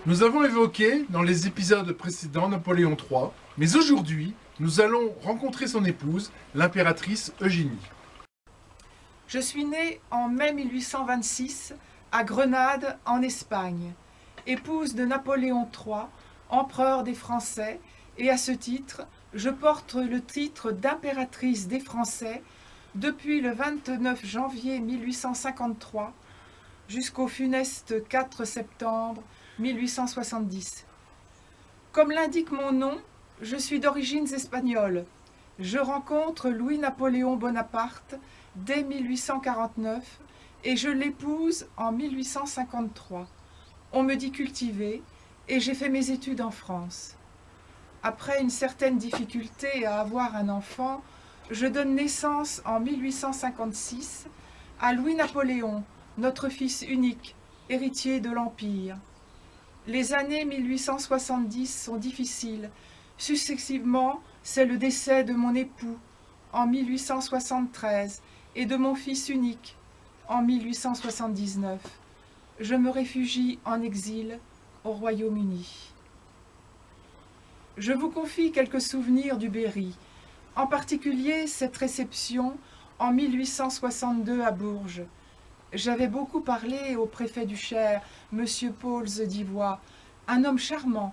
Nous avons évoqué dans les épisodes précédents Napoléon III, mais aujourd'hui, nous allons rencontrer son épouse, l'impératrice Eugénie. Je suis née en mai 1826 à Grenade, en Espagne, épouse de Napoléon III, empereur des Français, et à ce titre, je porte le titre d'impératrice des Français depuis le 29 janvier 1853 jusqu'au funeste 4 septembre 1870. Comme l'indique mon nom, je suis d'origines espagnoles. Je rencontre Louis-Napoléon Bonaparte dès 1849 et je l'épouse en 1853. On me dit cultivée et j'ai fait mes études en France. Après une certaine difficulté à avoir un enfant, je donne naissance en 1856 à Louis-Napoléon, notre fils unique, héritier de l'Empire. Les années 1870 sont difficiles. Successivement, c'est le décès de mon époux en 1873 et de mon fils unique en 1879. Je me réfugie en exil au Royaume-Uni. Je vous confie quelques souvenirs du Berry, en particulier cette réception en 1862 à Bourges. J'avais beaucoup parlé au préfet du Cher, M. Pauls d'Ivoire, un homme charmant,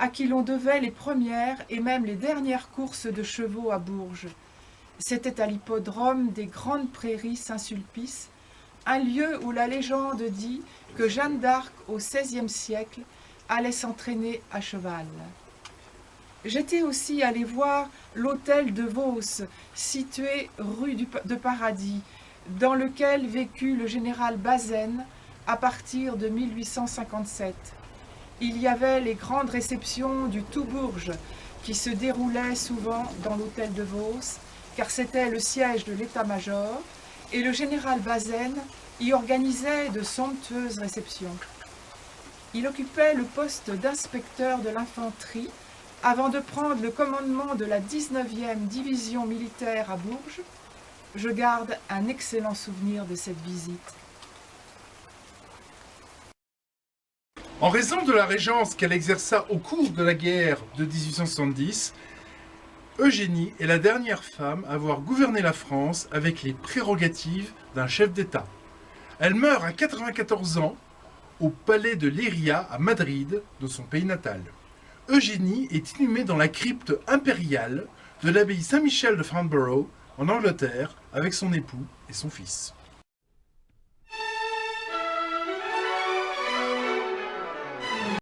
à qui l'on devait les premières et même les dernières courses de chevaux à Bourges. C'était à l'hippodrome des Grandes Prairies Saint-Sulpice, un lieu où la légende dit que Jeanne d'Arc, au XVIe siècle, allait s'entraîner à cheval. J'étais aussi allé voir l'hôtel de Vos, situé rue de Paradis, dans lequel vécut le général Bazaine à partir de 1857. Il y avait les grandes réceptions du Tout-Bourges qui se déroulaient souvent dans l'hôtel de Vos, car c'était le siège de l'état-major, et le général Bazaine y organisait de somptueuses réceptions. Il occupait le poste d'inspecteur de l'infanterie avant de prendre le commandement de la 19e division militaire à Bourges. Je garde un excellent souvenir de cette visite. En raison de la régence qu'elle exerça au cours de la guerre de 1870, Eugénie est la dernière femme à avoir gouverné la France avec les prérogatives d'un chef d'État. Elle meurt à 94 ans au palais de Leiria à Madrid, de son pays natal. Eugénie est inhumée dans la crypte impériale de l'abbaye Saint-Michel de Farnborough, en Angleterre, avec son époux et son fils.